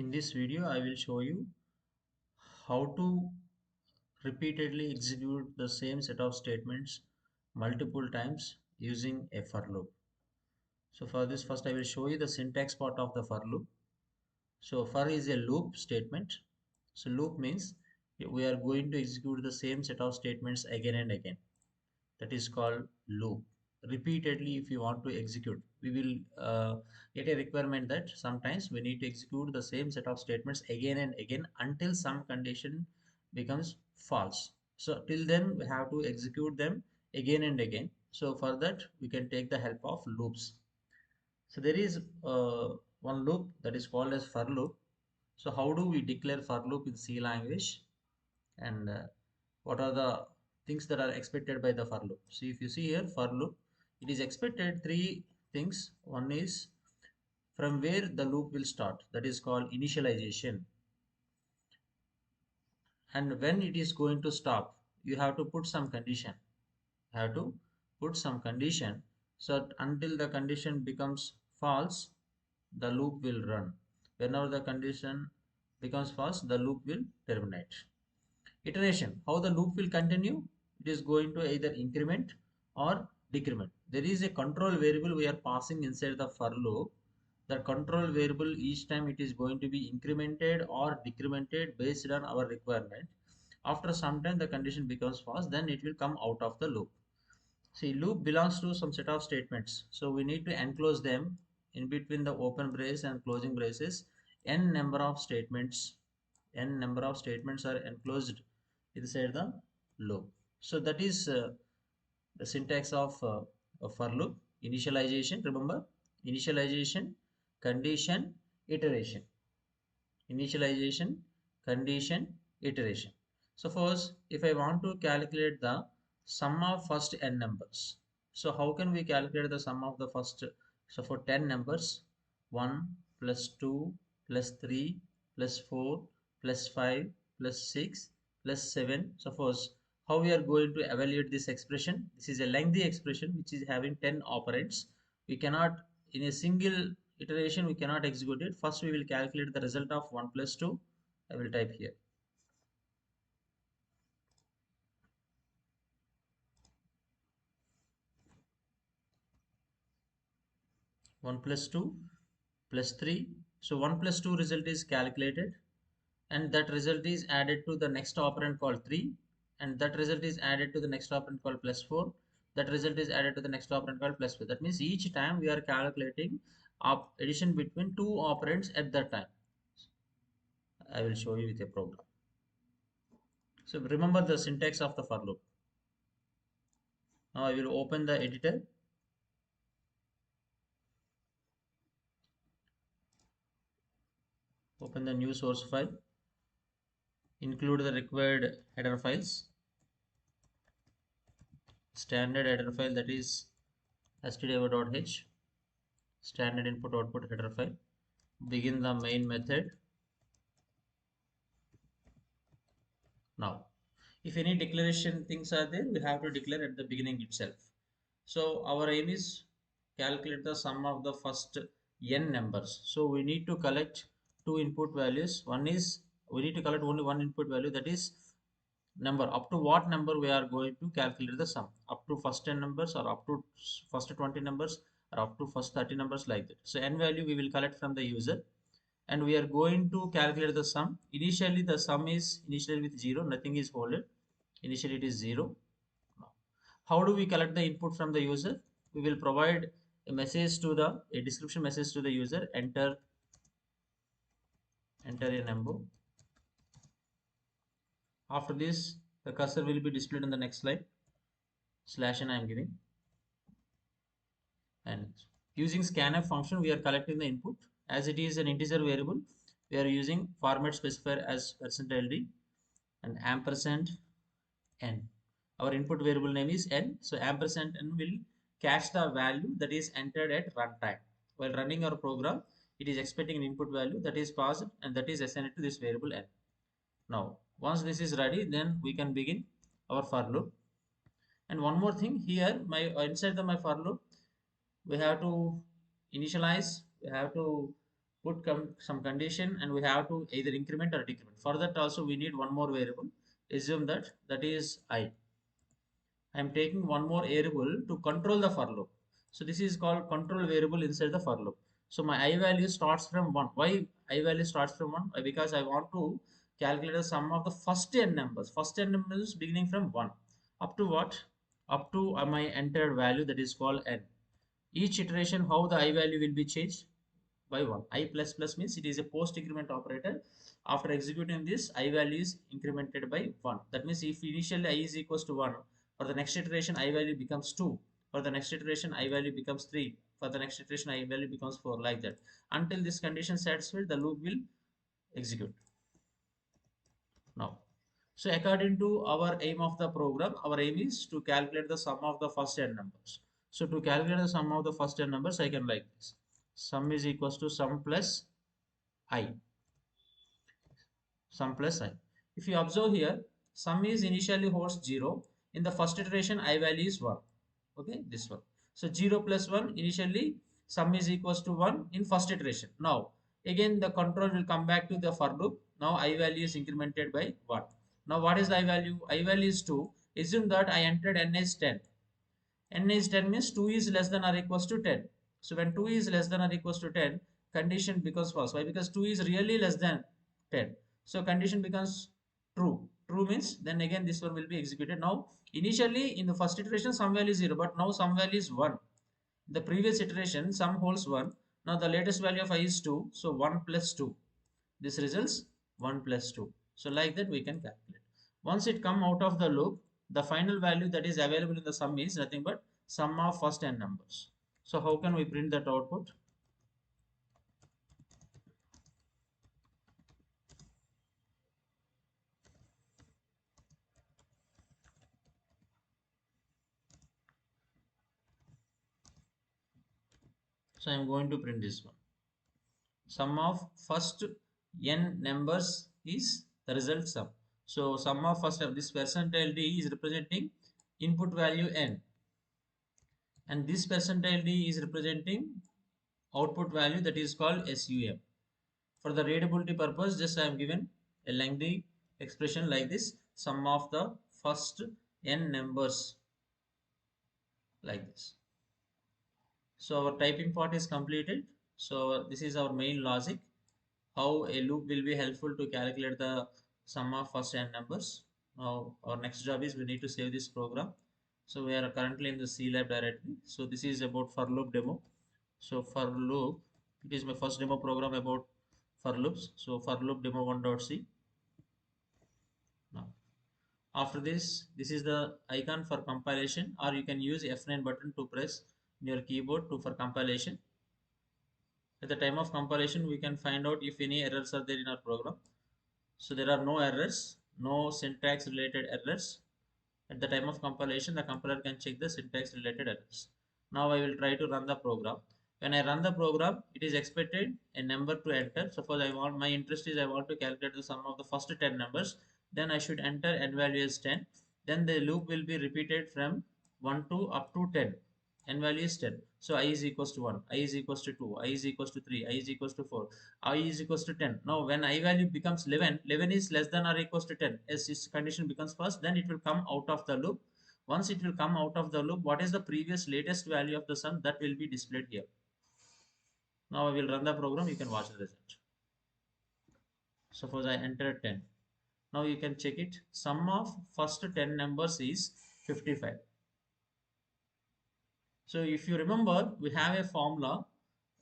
In this video, I will show you how to repeatedly execute the same set of statements multiple times using a for loop. So for this, first I will show you the syntax part of the for loop. So for is a loop statement. So loop means we are going to execute the same set of statements again and again. That is called loop. Repeatedly, if you want to execute, we will get a requirement that sometimes we need to execute the same set of statements again and again until some condition becomes false. So till then we have to execute them again and again. So for that we can take the help of loops. So there is one loop that is called as for loop. So how do we declare for loop in C language, and what are the things that are expected by the for loop? See, if you see here for loop, it is expected three things. One is from where the loop will start, that is called initialization, and when it is going to stop, you have to put some condition. Have to put some condition, so until the condition becomes false, the loop will run. Whenever the condition becomes false, the loop will terminate. Iteration, how the loop will continue, it is going to either increment or decrement. There is a control variable we are passing inside the for loop. The control variable, each time it is going to be incremented or decremented based on our requirement. After some time the condition becomes false, then it will come out of the loop. See, loop belongs to some set of statements, so we need to enclose them in between the open brace and closing braces. N number of statements, n number of statements are enclosed inside the loop. So that is the syntax of a for loop. Initialization, remember, initialization, condition, iteration. Initialization, condition, iteration. Suppose if I want to calculate the sum of first n numbers, so how can we calculate the sum of the first? So for 10 numbers, 1 plus 2 plus 3 plus 4 plus 5 plus 6 plus 7. Suppose how we are going to evaluate this expression? This is a lengthy expression which is having 10 operands. We cannot, in a single iteration, we cannot execute it. First we will calculate the result of 1 plus 2. I will type here. 1 plus 2 plus 3. So 1 plus 2 result is calculated, and that result is added to the next operand called 3, and that result is added to the next operand called plus 4. That result is added to the next operand called plus 4. That means each time we are calculating addition between two operands at that time. I will show you with a program. So remember the syntax of the for loop. Now I will open the editor. Open the new source file. Include the required header files. Standard header file, that is stdio.h. Standard input output header file. Begin the main method. Now, if any declaration things are there, we have to declare at the beginning itself. So our aim is calculate the sum of the first n numbers. So we need to collect two input values. One is, we need to collect only one input value, that is number. Up to what number we are going to calculate the sum? Up to first 10 numbers, or up to first 20 numbers, or up to first 30 numbers, like that. So n value we will collect from the user, and we are going to calculate the sum. Initially the sum is initially with 0, nothing is holded. Initially it is 0. How do we collect the input from the user? We will provide a message to the, a description message to the user. Enter a number. After this, the cursor will be displayed on the next slide. Slash n I am giving, and using scanf function we are collecting the input. As it is an integer variable, we are using format specifier as %ld and ampersand n. Our input variable name is n, so ampersand n will catch the value that is entered at runtime. While running our program, it is expecting an input value that is passed, and that is assigned to this variable n. Now once this is ready, then we can begin our for loop. And one more thing here, my inside the my for loop, we have to initialize, we have to put some condition, and we have to either increment or decrement. For that also we need one more variable. Assume that is I. I am taking one more variable to control the for loop. So this is called control variable inside the for loop. So my I value starts from 1. Why I value starts from 1? Because I want to calculate the sum of the first n numbers. First n numbers beginning from 1. Up to what? Up to my entered value, that is called n. Each iteration, how the I value will be changed? By 1. I plus plus means it is a post increment operator. After executing this, I value is incremented by 1. That means if initially I is equals to 1, for the next iteration I value becomes 2. For the next iteration I value becomes 3. For the next iteration I value becomes 4, like that. Until this condition satisfied, the loop will execute. Now, so according to our aim of the program, our aim is to calculate the sum of the first n numbers. So to calculate the sum of the first n numbers, I can like this. Sum is equals to sum plus I. Sum plus I. If you observe here, sum is initially holds 0. In the first iteration, I value is 1. Okay, this one. So 0 plus 1, initially sum is equals to 1 in first iteration. Now, again the control will come back to the for loop. Now I value is incremented by 1. Now what is the I value? I value is 2. Assume that I entered n is 10. N is 10 means 2 is less than or equals to 10. So when 2 is less than or equals to 10, condition becomes false. Why? Because 2 is really less than 10. So condition becomes true. True means then again this one will be executed. Now initially in the first iteration some value is 0, but now some value is 1. The previous iteration sum holds 1. Now the latest value of I is 2. So 1 plus 2. This results 1 plus 2. So like that we can calculate. Once it come out of the loop, the final value that is available in the sum is nothing but sum of first n numbers. So how can we print that output? So I am going to print this one. Sum of first n numbers is the result sum. So sum of first of this percentile d is representing input value n, and this percentile d is representing output value, that is called SUM. For the readability purpose, just I am given a lengthy expression like this: sum of the first n numbers, like this. So our typing part is completed. So this is our main logic, how a loop will be helpful to calculate the sum of first n numbers. Now our next job is we need to save this program. So we are currently in the C lab directory. So this is about for loop demo. So for loop, it is my first demo program about for loops. So for loop demo 1.c. Now after this is the icon for compilation, or you can use F9 button to press in your keyboard to for compilation. At the time of compilation, we can find out if any errors are there in our program. So there are no errors, no syntax related errors. At the time of compilation, the compiler can check the syntax related errors. Now I will try to run the program. When I run the program, it is expected a number to enter. Suppose I want, my interest is I want to calculate the sum of the first 10 numbers. Then I should enter n value as 10. Then the loop will be repeated from 1 to up to 10. N value is 10. So I is equals to 1, I is equals to 2, I is equals to 3, I is equals to 4, I is equals to 10. Now when I value becomes 11, 11 is less than or equals to 10. As this condition becomes false, then it will come out of the loop. Once it will come out of the loop, what is the previous latest value of the sum, that will be displayed here. Now I will run the program, you can watch the result. Suppose I enter 10. Now you can check it. Sum of first 10 numbers is 55. So if you remember, we have a formula,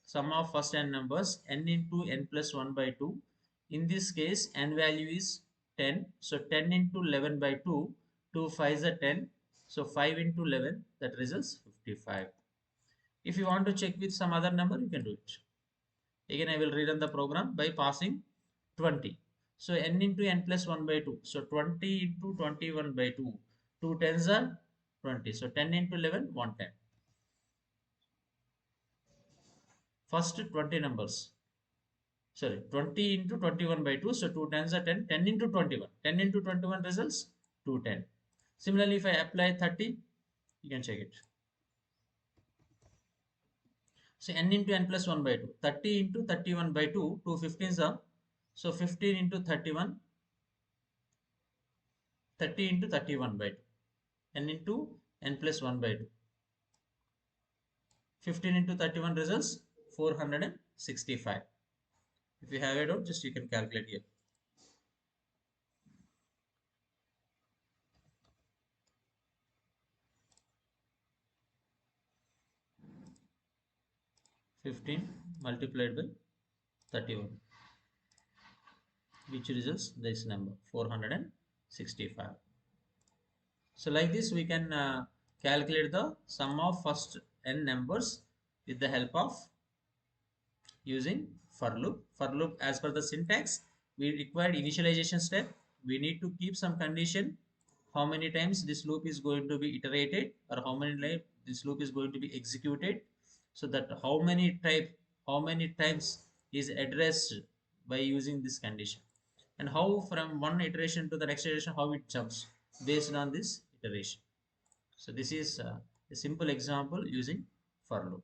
sum of first n numbers, n into n plus 1 by 2. In this case, n value is 10. So 10 into 11 by 2, 2 5 is a 10. So 5 into 11, that results 55. If you want to check with some other number, you can do it. Again, I will rerun the program by passing 20. So n into n plus 1 by 2. So 20 into 21 by 2. 2 tens are 20. So 10 into 11, 110. First 20 numbers. Sorry, 20 into 21 by 2. So 2 tens are 10. 10 into 21. 10 into 21 results 210. Similarly, if I apply 30, you can check it. So n into n plus 1 by 2. 30 into 31 by 2, 2 15s are. So 15 into 31, 30 into 31 by 2. N into n plus 1 by 2. 15 into 31 results 465. If you have a doubt, just you can calculate here. 15 multiplied by 31, which results this number 465. So like this we can calculate the sum of first n numbers with the help of using for loop. For loop, as per the syntax, we require initialization step. We need to keep some condition, how many times this loop is going to be iterated, or how many times this loop is going to be executed, so that how many times is addressed by using this condition, and how from one iteration to the next iteration how it jumps based on this iteration. So this is a simple example using for loop.